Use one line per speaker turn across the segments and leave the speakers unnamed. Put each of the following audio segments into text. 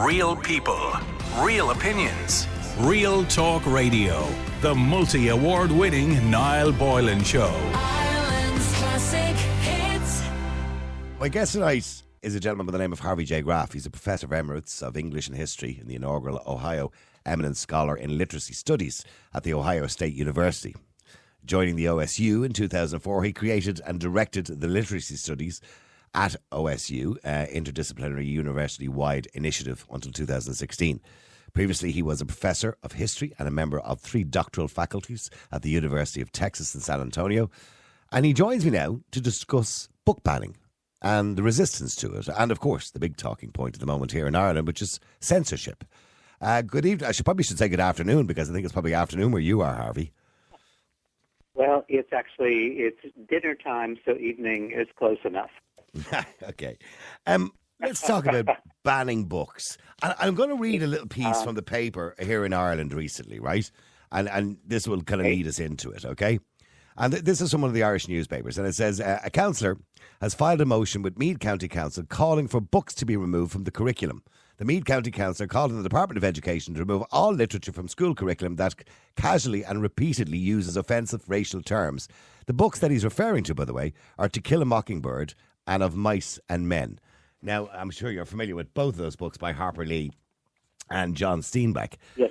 Real people, real opinions.
Real Talk Radio. The multi-award winning Niall Boylan Show.
Ireland's classic hits.
My guest tonight is a gentleman by the name of Harvey J. Graff. He's a professor of Emeritus of English and History and the inaugural Ohio Eminent Scholar in Literacy Studies at the Ohio State University. Joining the OSU in 2004, he created and directed the Literacy Studies at OSU, interdisciplinary university-wide initiative, until 2016. Previously, he was a professor of history and a member of 3 doctoral faculties at the University of Texas in San Antonio. And he joins me now to discuss book banning and the resistance to it. And, of course, the big talking point at the moment here in Ireland, which is censorship. Good evening. I probably should say good afternoon, because I think it's probably afternoon where you are, Harvey.
Well, it's dinner time, so evening is close enough.
Okay. Let's talk about banning books. I'm going to read a little piece from the paper here in Ireland recently, right? And this will kind of lead us into it, okay? And this is from one of the Irish newspapers, and it says, a councillor has filed a motion with Meath County Council calling for books to be removed from the curriculum. The Meath County Council called on the Department of Education to remove all literature from school curriculum that casually and repeatedly uses offensive racial terms. The books that he's referring to, by the way, are To Kill a Mockingbird and Of Mice and Men. Now, I'm sure you're familiar with both of those books by Harper Lee and John Steinbeck.
Yes.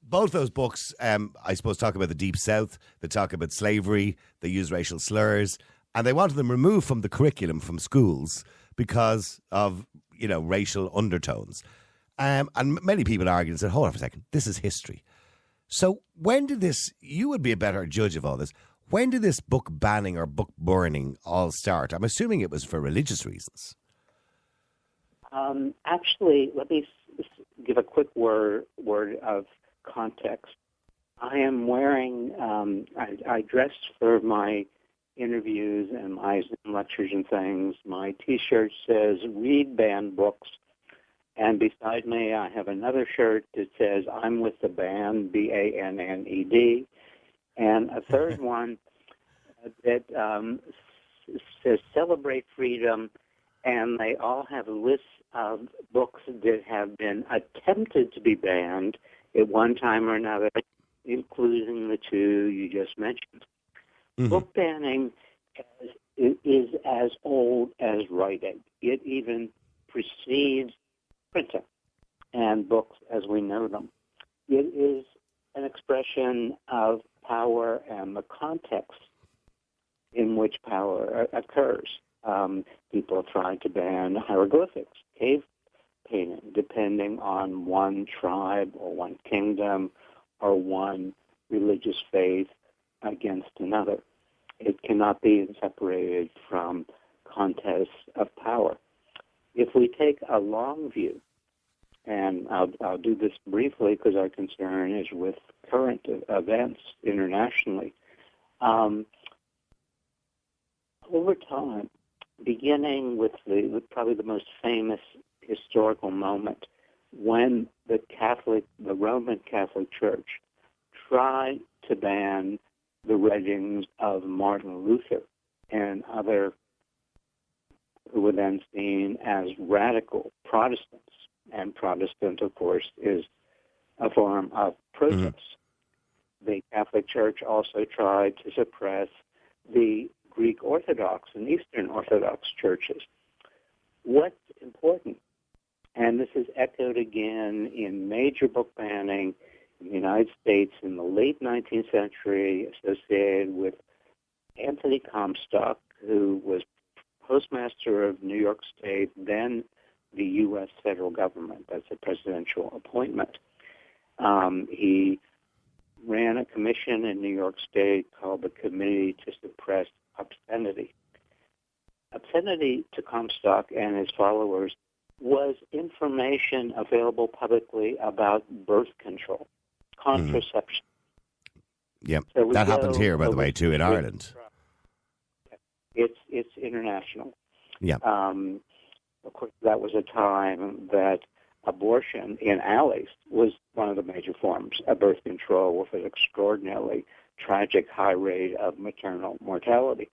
Both those books, I suppose, talk about the Deep South. They talk about slavery. They use racial slurs. And they wanted them removed from the curriculum from schools because of, racial undertones. And many people argued and said, hold on for a second, this is history. So when did this, you would be a better judge of all this, when did this book banning or book burning all start? I'm assuming it was for religious reasons.
Actually, let me give a quick word of context. I am wearing, I dressed for my interviews and my Zoom lectures and things. My T-shirt says, read banned books. And beside me, I have another shirt that says, I'm with the band, BANNED. And a third one that says, celebrate freedom. And they all have lists of books that have been attempted to be banned at one time or another, including the 2 you just mentioned. Mm-hmm. Book banning is as old as writing. It even precedes printing and books as we know them. It is an expression of power and the context in which power occurs. People tried to ban hieroglyphics, cave painting, depending on one tribe or one kingdom or one religious faith against another. It cannot be separated from contests of power. If we take a long view, and I'll do this briefly because our concern is with current events internationally, over time, beginning with probably the most famous historical moment when the Roman Catholic Church tried to ban the writings of Martin Luther and other who were then seen as radical Protestants. And Protestant, of course, is a form of protest. Mm-hmm. The Catholic Church also tried to suppress the Greek Orthodox and Eastern Orthodox churches. What's important, and this is echoed again in major book banning in the United States in the late 19th century, associated with Anthony Comstock, who was postmaster of New York State, then the U.S. federal government. That's a presidential appointment. He ran a commission in New York State called the Committee to Suppress Obscenity. Obscenity to Comstock and his followers was information available publicly about birth control, contraception.
Yep, so that happens here, by the way, too, in Ireland.
It's international.
Yeah.
Of course, that was a time that abortion in alleys was one of the major forms of birth control with an extraordinarily tragic high rate of maternal mortality.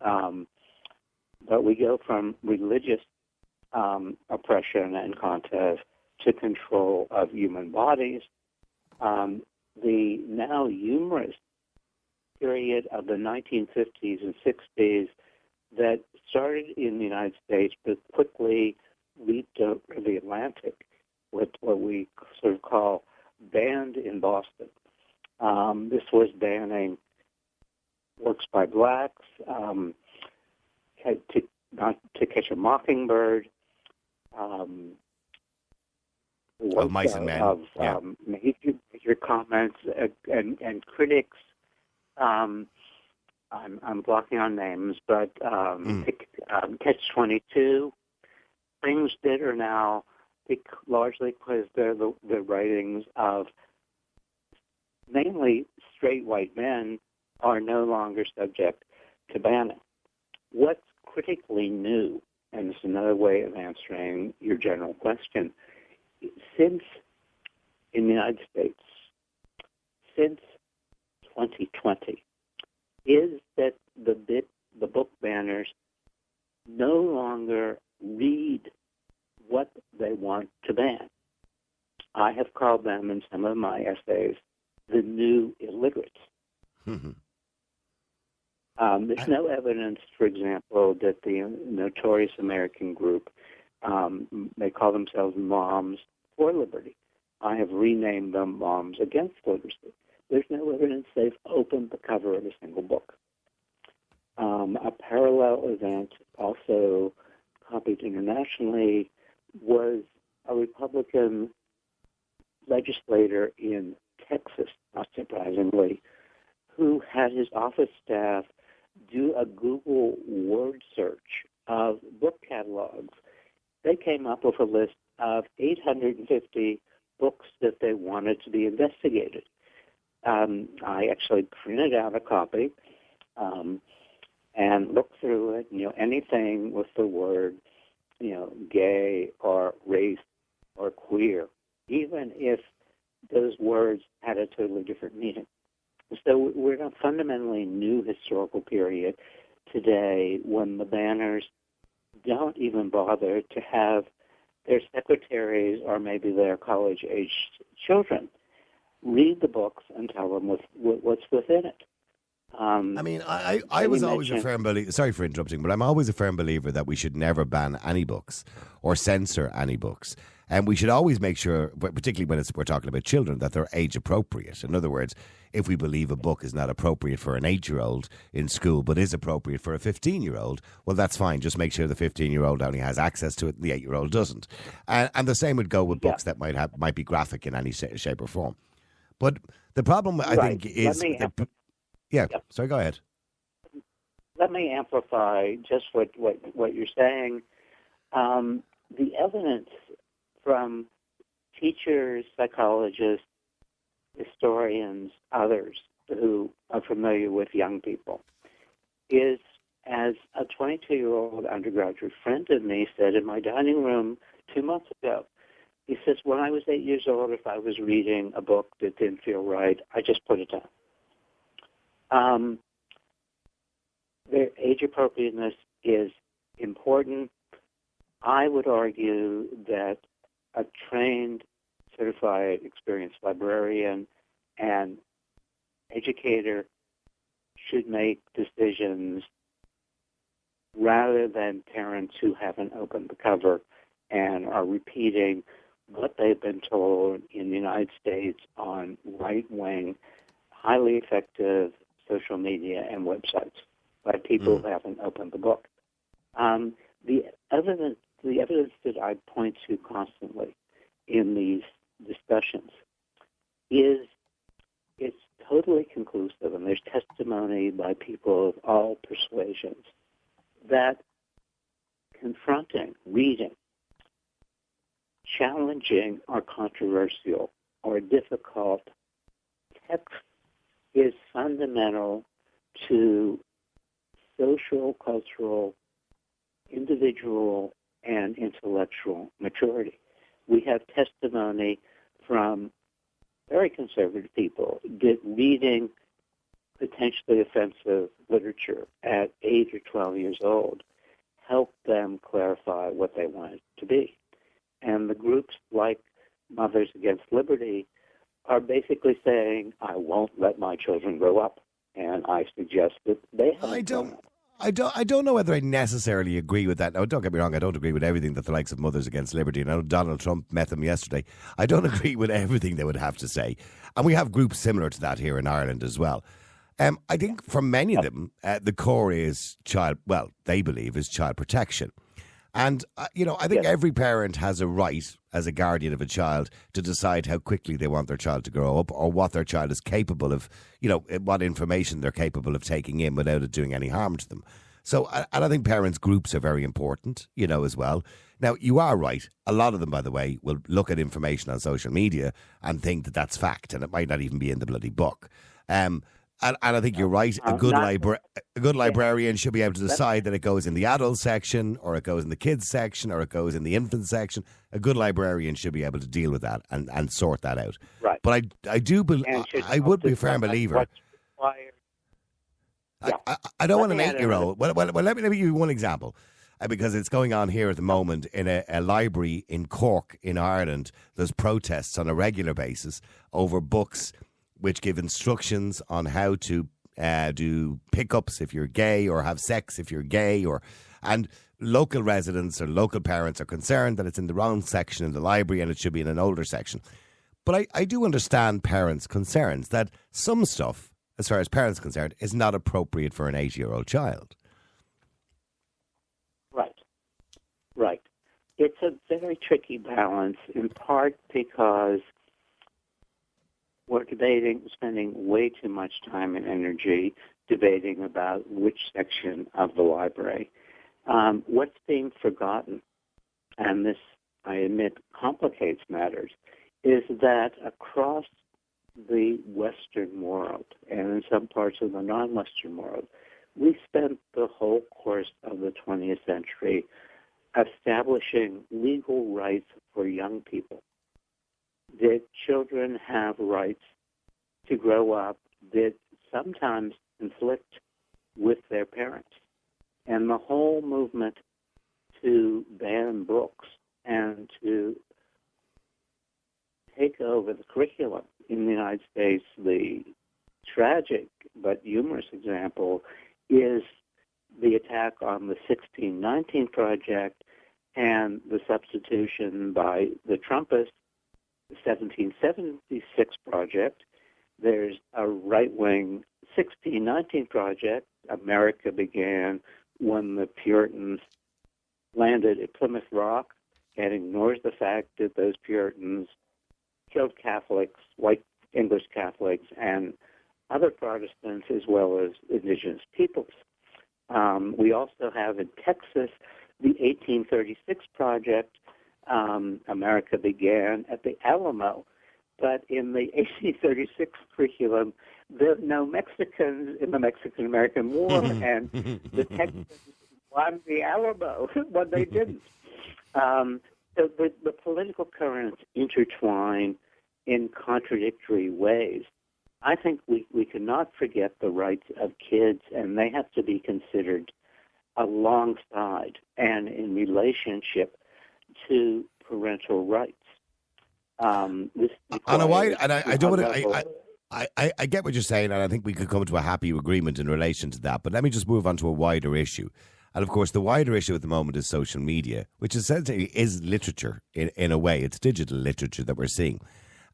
But we go from religious oppression and contest to control of human bodies. The now humorous period of the 1950s and 60s that started in the United States but quickly leaped over the Atlantic, with what we sort of call banned in Boston. This was banning works by blacks, Not to Catch a Mockingbird,
Mice and Men.
major comments and critics. I'm blocking on names, but Catch-22, things that are now largely because they're the writings of mainly straight white men, are no longer subject to banning. What's critically new, and it's another way of answering your general question, since in the United States, since 2020, is that the book banners no longer read what they want to ban. I have called them in some of my essays the new illiterates. There's no evidence, for example, that the notorious American group, they call themselves Moms for Liberty. I have renamed them Moms Against Literacy. There's no evidence they've opened the cover of a single book. A parallel event, also copied internationally, was a Republican legislator in Texas, not surprisingly, who had his office staff do a Google word search of book catalogs. They came up with a list of 850 books that they wanted to be investigated. I actually printed out a copy and looked through it. Anything with the word, gay or race or queer, even if those words had a totally different meaning. So we're in a fundamentally new historical period today when the banners don't even bother to have their secretaries or maybe their college-aged children read the books and tell them what's within it.
I was always a firm believer, sorry for interrupting, but I'm always a firm believer that we should never ban any books or censor any books. And we should always make sure, particularly when we're talking about children, that they're age appropriate. In other words, if we believe a book is not appropriate for an 8-year-old in school but is appropriate for a 15-year-old, well, that's fine. Just make sure the 15-year-old only has access to it and the 8-year-old doesn't. And the same would go with books that might be graphic in any shape or form. But the problem, I think, is... sorry, go ahead.
Let me amplify just what you're saying. The evidence from teachers, psychologists, historians, others who are familiar with young people is, as a 22-year-old undergraduate friend of me said in my dining room 2 months ago, he says, when I was 8 years old, if I was reading a book that didn't feel right, I just put it down. Their age appropriateness is important. I would argue that a trained, certified, experienced librarian and educator should make decisions rather than parents who haven't opened the cover and are repeating what they've been told in the United States on right-wing, highly effective social media and websites by people who haven't opened the book. The evidence that I point to constantly in these discussions is it's totally conclusive, and there's testimony by people of all persuasions that confronting, reading, challenging or controversial or difficult text is fundamental to social, cultural, individual, and intellectual maturity. We have testimony from very conservative people that reading potentially offensive literature at 8 or 12 years old helped them clarify what they wanted to be. And the groups like Mothers Against Liberty are basically saying, I won't let my children grow up. And I suggest that they haven't grown up.
I don't know whether I necessarily agree with that. Now, don't get me wrong, I don't agree with everything that the likes of Mothers Against Liberty, and I know Donald Trump met them yesterday. I don't agree with everything they would have to say. And we have groups similar to that here in Ireland as well. I think for many of them, the core is they believe is child protection. And, I think every parent has a right, as a guardian of a child, to decide how quickly they want their child to grow up or what their child is capable of, what information they're capable of taking in without it doing any harm to them. So, and I think parents' groups are very important, as well. Now, you are right. A lot of them, by the way, will look at information on social media and think that that's fact, and it might not even be in the bloody book. And I think you're right. A good librarian should be able to decide that it goes in the adult section, or it goes in the kids section, or it goes in the infant section. A good librarian should be able to deal with that and sort that out.
Right.
But I do believe I would be a firm believer.
What's required.
I don't want an 8-year-old. Well, let me give you one example. Because it's going on here at the moment in a library in Cork in Ireland. There's protests on a regular basis over books which give instructions on how to do pickups if you're gay, or have sex if you're gay, and local residents or local parents are concerned that it's in the wrong section in the library and it should be in an older section. But I do understand parents' concerns that some stuff, as far as parents are concerned, is not appropriate for an 8-year-old child.
Right. It's a very tricky balance, in part because we're spending way too much time and energy debating about which section of the library. What's being forgotten, and this, I admit, complicates matters, is that across the Western world, and in some parts of the non-Western world, we spent the whole course of the 20th century establishing legal rights for young people. That children have rights to grow up that sometimes conflict with their parents. And the whole movement to ban books and to take over the curriculum in the United States, the tragic but humorous example is the attack on the 1619 Project and the substitution by the Trumpists, the 1776 Project. There's a right-wing 1619 Project. America began when the Puritans landed at Plymouth Rock and ignores the fact that those Puritans killed Catholics, white English Catholics, and other Protestants, as well as indigenous peoples. We also have in Texas the 1836 Project. America began at the Alamo, but in the 1836 curriculum, there are no Mexicans in the Mexican-American War, and the Texans won the Alamo when they didn't. So the political currents intertwine in contradictory ways. I think we cannot forget the rights of kids, and they have to be considered alongside and in relationship to parental rights. I
get what you're saying, and I think we could come to a happy agreement in relation to that. But let me just move on to a wider issue. And of course, the wider issue at the moment is social media, which essentially is literature in a way. It's digital literature that we're seeing.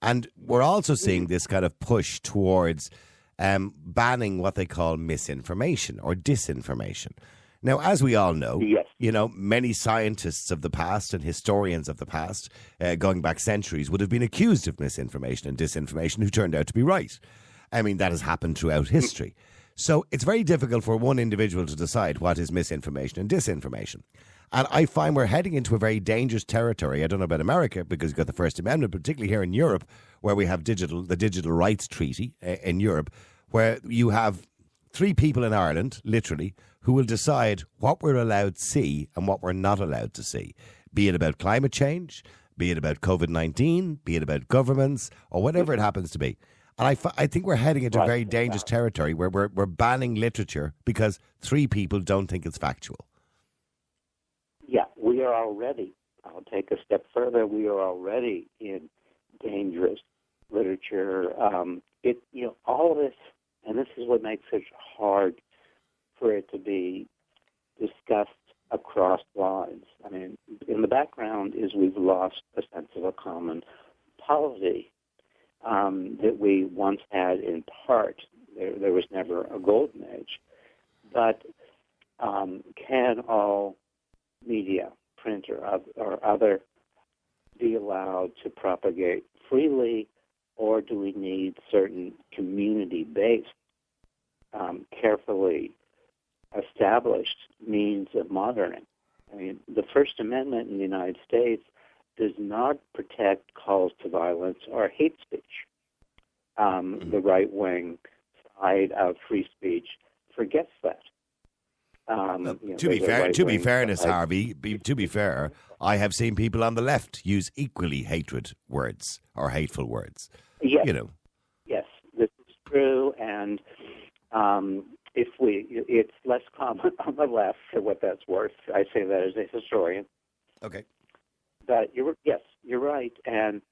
And we're also seeing this kind of push towards banning what they call misinformation or disinformation. Now, as we all know,
yes,
many scientists of the past and historians of the past, going back centuries, would have been accused of misinformation and disinformation who turned out to be right. I mean, that has happened throughout history. So it's very difficult for one individual to decide what is misinformation and disinformation. And I find we're heading into a very dangerous territory. I don't know about America because you've got the First Amendment, particularly here in Europe, where we have the Digital Rights Treaty in Europe, where you have 3 people in Ireland, literally, who will decide what we're allowed to see and what we're not allowed to see, be it about climate change, be it about COVID-19, be it about governments, or whatever it happens to be. And I think we're heading into a very dangerous territory where we're banning literature because 3 people don't think it's factual.
Yeah, we are already, I'll take a step further, we are already in dangerous literature. All of this, and this is what makes it hard for it to be discussed across lines. I mean, in the background is we've lost a sense of a common polity that we once had in part. There was never a golden age. But can all media, print or other, be allowed to propagate freely, or do we need certain community-based, carefully established means of monitoring? I mean, the First Amendment in the United States does not protect calls to violence or hate speech. The right-wing side of free speech forgets that.
To be fairness, Harvey, to be fair, I have seen people on the left use equally hatred words or hateful words.
Yes,
Yes,
this is true, and it's less common on the left, for what that's worth. I say that as a historian.
Okay.
But you're right, and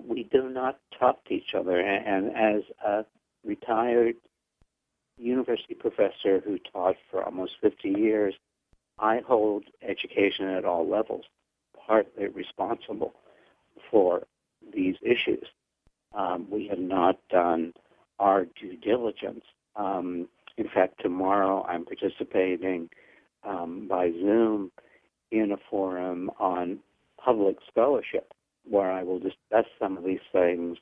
we do not talk to each other. And as a retired university professor who taught for almost 50 years, I hold education at all levels partly responsible for these issues. We have not done our due diligence. In fact, tomorrow I'm participating by Zoom in a forum on public scholarship, where I will discuss some of these things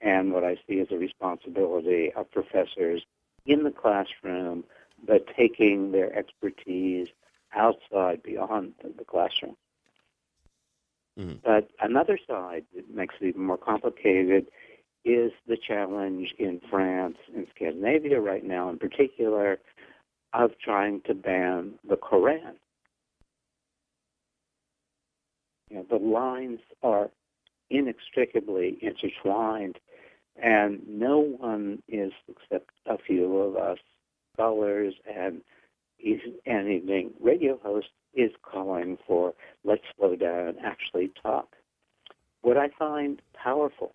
and what I see as a responsibility of professors in the classroom, but taking their expertise outside beyond the classroom. Mm-hmm. But another side that makes it even more complicated is the challenge in France and Scandinavia right now in particular of trying to ban the Koran. The lines are inextricably intertwined, and no one is, except a few of us scholars and evening radio hosts, is calling for let's slow down and actually talk. What I find powerful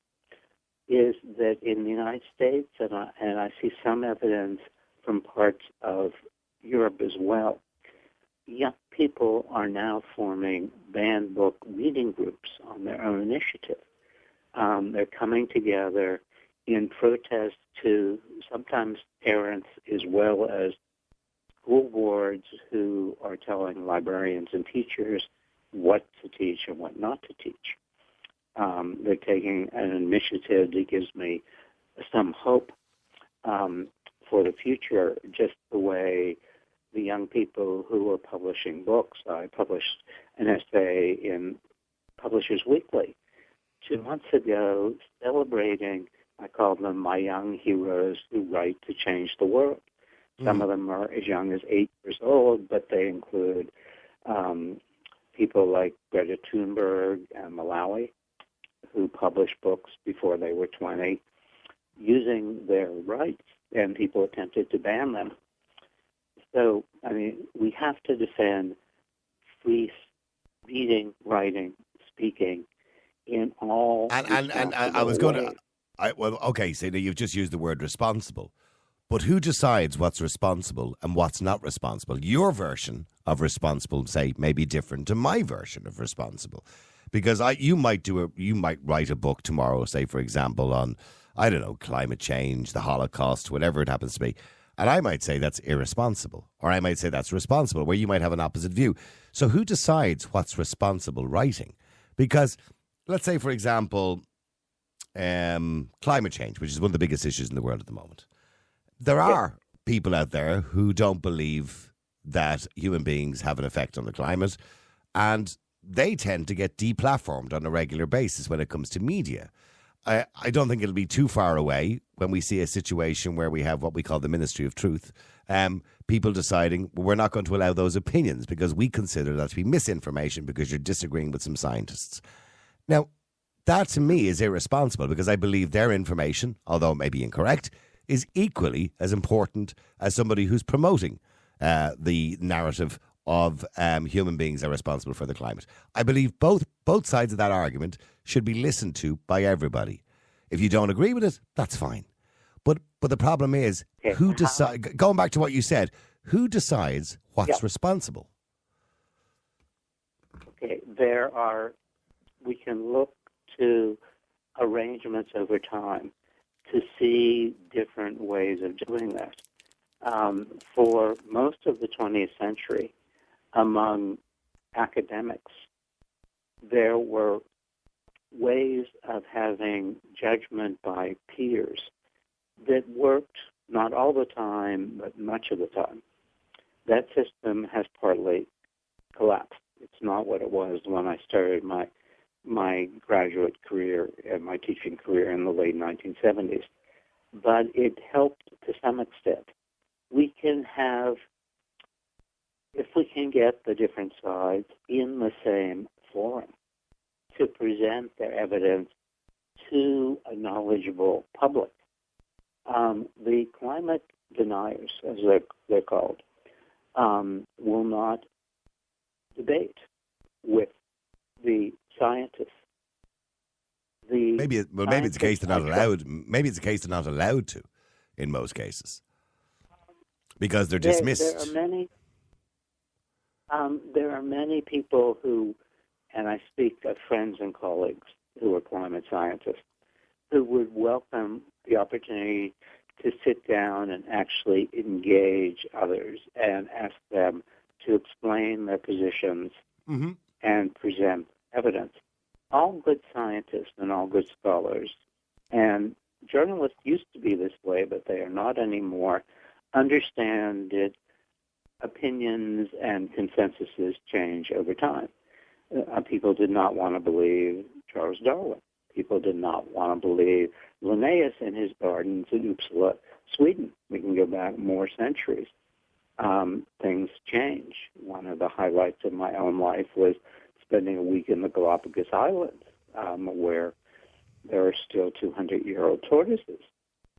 is that in the United States, and I see some evidence from parts of Europe as well, young people are now forming banned book reading groups on their own initiative. They're coming together in protest to sometimes parents as well as school boards who are telling librarians and teachers what to teach and what not to teach. They're taking an initiative that gives me some hope for the future, just the way the young people who are publishing books. I published an essay in Publishers Weekly 2 months ago celebrating, I call them my young heroes who write to change the world. Some of them are as young as 8 years old, but they include people like Greta Thunberg and Malawi, who published books before they were 20, using their rights, and people attempted to ban them. So, I mean, we have to defend free reading, writing, speaking in all.
And I was going to. Okay, so now you've just used the word responsible. But who decides what's responsible and what's not responsible? Your version of responsible, say, may be different to my version of responsible. Because you might write a book tomorrow, say, for example, on, I don't know, climate change, the Holocaust, whatever it happens to be. And I might say that's irresponsible, or I might say that's responsible, where you might have an opposite view. So who decides what's responsible writing? Because let's say, for example, climate change, which is one of the biggest issues in the world at the moment. There are people out there who don't believe that human beings have an effect on the climate, and they tend to get deplatformed on a regular basis when it comes to media. I don't think it'll be too far away when we see a situation where we have what we call the Ministry of Truth, people deciding, well, we're not going to allow those opinions because we consider that to be misinformation because you're disagreeing with some scientists. Now, that to me is irresponsible because I believe their information, although it may be incorrect, is equally as important as somebody who's promoting the narrative of human beings are responsible for the climate. I believe both sides of that argument should be listened to by everybody. If you don't agree with it, that's fine. But the problem is, who decide? Going back to what you said, who decides what's responsible?
Okay, we can look to arrangements over time to see different ways of doing that. For most of the 20th century, among academics, there were ways of having judgment by peers that worked not all the time, but much of the time. That system has partly collapsed. It's not what it was when I started my graduate career and my teaching career in the late 1970s. But it helped to some extent. We can have, if we can get the different sides in the same forum to present their evidence to a knowledgeable public. The climate deniers, as they're called, will not debate with the scientists.
Maybe it's the case they're not allowed. Maybe it's the case they're not allowed to, in most cases, because they're dismissed.
There are many people who, and I speak of friends and colleagues who are climate scientists, who would welcome the opportunity to sit down and actually engage others and ask them to explain their positions and present evidence. All good scientists and all good scholars, and journalists used to be this way, but they are not anymore, understand that opinions and consensuses change over time. People did not want to believe Charles Darwin. People did not want to believe Linnaeus in his gardens in Uppsala, Sweden. We can go back more centuries. Things change. One of the highlights of my own life was spending a week in the Galapagos Islands, where there are still 200-year-old tortoises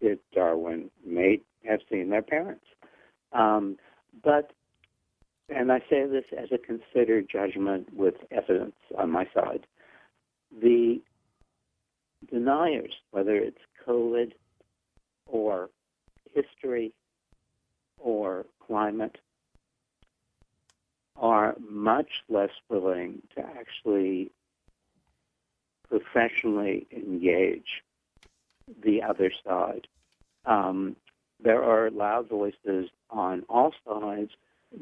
that Darwin may have seen their parents. But, and I say this as a considered judgment with evidence on my side, the deniers, whether it's COVID or history or climate, are much less willing to actually professionally engage the other side. There are loud voices on all sides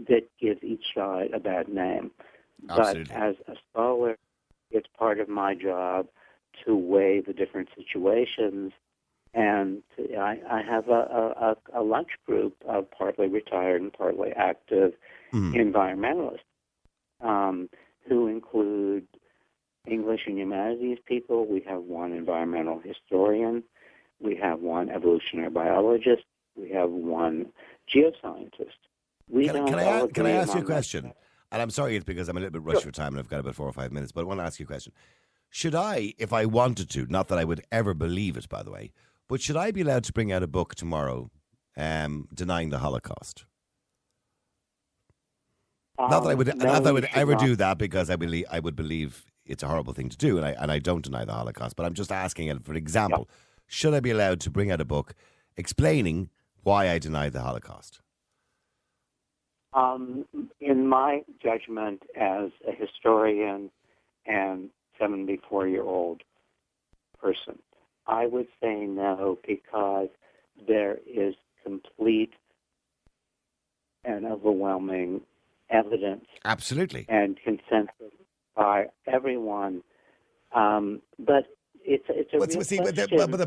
that give each side a bad name.
Absolutely.
But as a scholar, it's part of my job to weigh the different situations. And I have a lunch group of partly retired and partly active environmentalists who include English and humanities people. We have one environmental historian. We have one evolutionary biologist. We have one geoscientist.
Can I ask you a question? And I'm sorry, it's because I'm a little bit rushed for time and I've got about 4 or 5 minutes, but I want to ask you a question. Should I, if I wanted to, not that I would ever believe it, by the way, but should I be allowed to bring out a book tomorrow denying the Holocaust? Not that I would ever do that, because I would believe it's a horrible thing to do, and I don't deny the Holocaust. But I'm just asking it for example. Yeah. Should I be allowed to bring out a book explaining why I deny the Holocaust?
In my judgment as a historian and 74-year-old person, I would say no, because there is complete and overwhelming evidence,
absolutely,
and consensus by everyone. But it's a real question.
But the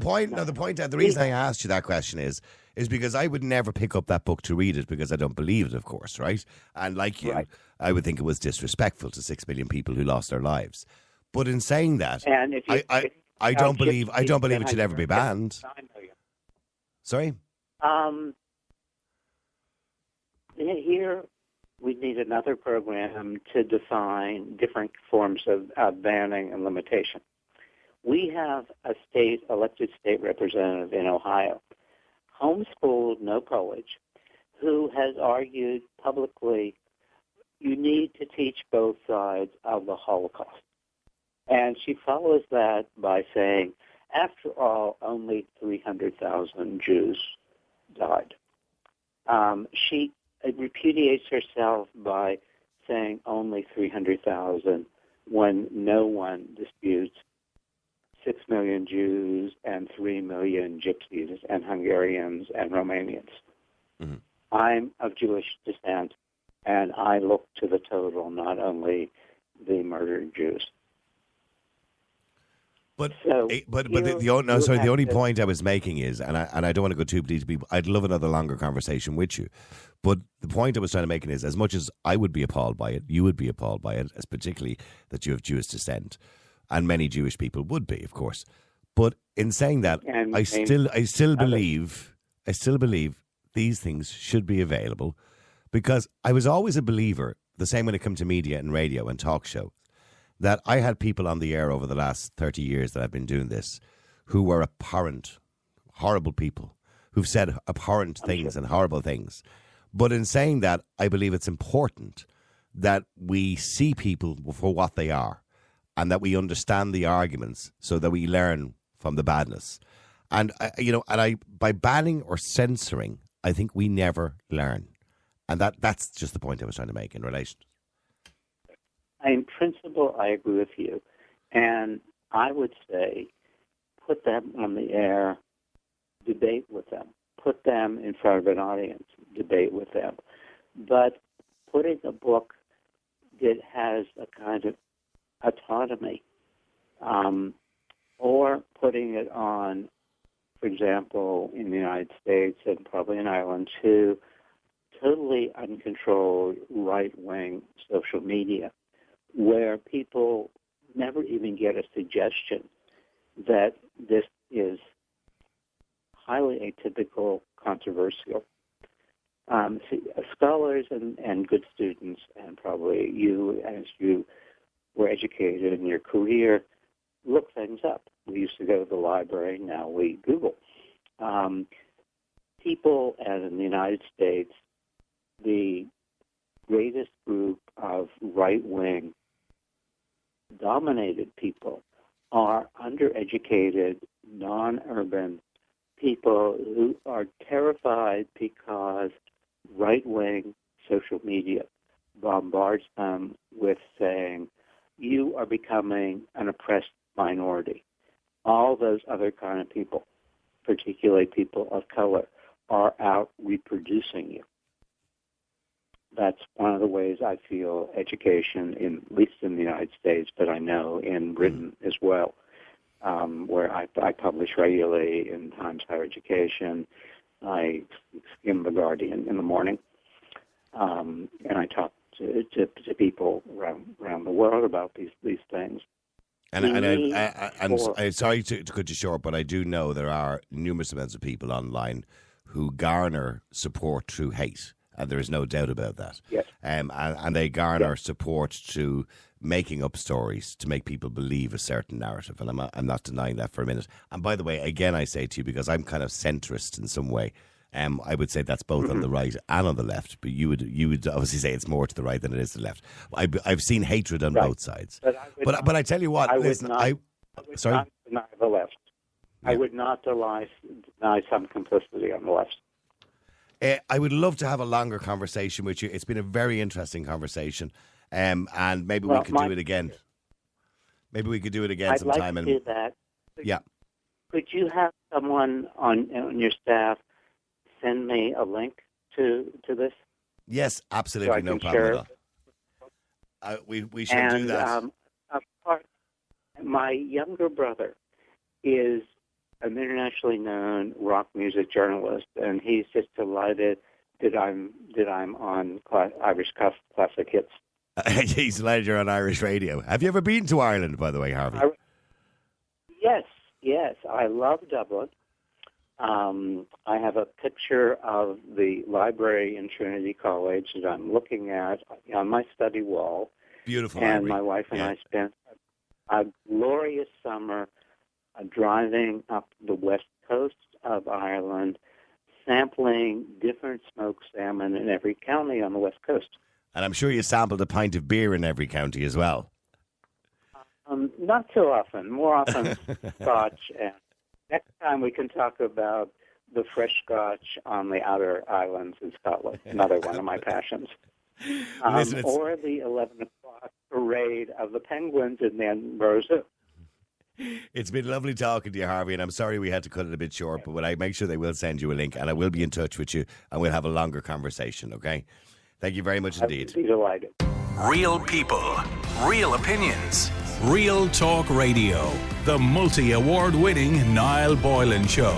point, the reason I asked you that question is because I would never pick up that book to read it, because I don't believe it, of course, right? And like you, right, I would think it was disrespectful to 6 million people who lost their lives. But in saying that, and if you, I don't believe it should ever be banned. Sorry?
Here we need another program to define different forms of banning and limitation. We have a elected state representative in Ohio, homeschooled, no college, who has argued publicly you need to teach both sides of the Holocaust. And she follows that by saying, after all, only 300,000 Jews died. She repudiates herself by saying only 300,000 when no one disputes 6 million Jews and 3 million Gypsies and Hungarians and Romanians.
Mm-hmm.
I'm of Jewish descent, and I look to the total, not only the murdered Jews.
But
So
the only point I was making is, and I don't want to go too deep. I'd love another longer conversation with you. But the point I was trying to make is, as much as I would be appalled by it, you would be appalled by it, as particularly that you have Jewish descent, and many Jewish people would be, of course. But in saying that, I still believe these things should be available, because I was always a believer. The same when it comes to media and radio and talk show, that I had people on the air over the last 30 years that I've been doing this who were abhorrent, horrible people who've said abhorrent things and horrible things. But in saying that, I believe it's important that we see people for what they are and that we understand the arguments so that we learn from the badness. And, by banning or censoring, I think we never learn. And that's just the point I was trying to make in relation.
In principle, I agree with you. And I would say put them on the air, debate with them. Put them in front of an audience, debate with them. But putting a book that has a kind of autonomy, or putting it on, for example, in the United States and probably in Ireland too, totally uncontrolled right-wing social media, where people never even get a suggestion that this is highly atypical, controversial. Scholars and good students, and probably you, as you were educated in your career, look things up. We used to go to the library, now we Google. People, as in the United States, the greatest group of right-wing dominated people are undereducated, non-urban people who are terrified because right-wing social media bombards them with saying, you are becoming an oppressed minority. All those other kind of people, particularly people of color, are out reproducing you. That's one of the ways I feel education, at least in the United States, but I know in Britain as well, where I publish regularly in Times Higher Education. I skim The Guardian in the morning, and I talk to people around the world about these things.
And I'm sorry to cut you short, but I do know there are numerous amounts of people online who garner support through hate. And there is no doubt about that.
Yes.
And they garner support to making up stories to make people believe a certain narrative. And I'm not denying that for a minute. And by the way, again, I say to you, because I'm kind of centrist in some way, I would say that's both on the right and on the left. But you would obviously say it's more to the right than it is to the left. I've seen hatred on both sides. But I tell you what,
I
listen,
would not deny the left. Yeah. I would not deny some complicity on the left.
I would love to have a longer conversation with you. It's been a very interesting conversation, and maybe we could do it again. Maybe we could do it again
I'd
sometime.
like to do that.
Yeah.
Could you have someone on your staff send me a link to this?
Yes, absolutely, no problem at all. We should do that.
My younger brother is an internationally known rock music journalist, and he's just delighted that I'm on Irish classic hits.
He's delighted you're on Irish radio. Have you ever been to Ireland, by the way, Harvey?
Yes, I love Dublin. I have a picture of the library in Trinity College that I'm looking at on my study wall.
Beautiful.
And
library.
My wife and I spent a glorious summer driving up the west coast of Ireland, sampling different smoked salmon in every county on the west coast.
And I'm sure you sampled a pint of beer in every county as well.
Not so often. More often Scotch. And next time we can talk about the fresh Scotch on the outer islands in Scotland. Another one of my passions.
Listen,
Or the 11 o'clock parade of the penguins in Edinburgh Zoo.
it's been lovely talking to you, Harvey, and I'm sorry we had to cut it a bit short, but I make sure they will send you a link, and I will be in touch with you, and we'll have a longer conversation, okay? Thank you very much indeed.
I'd be delighted.
Real people, real opinions.
Real Talk Radio, the multi-award winning Niall Boylan Show.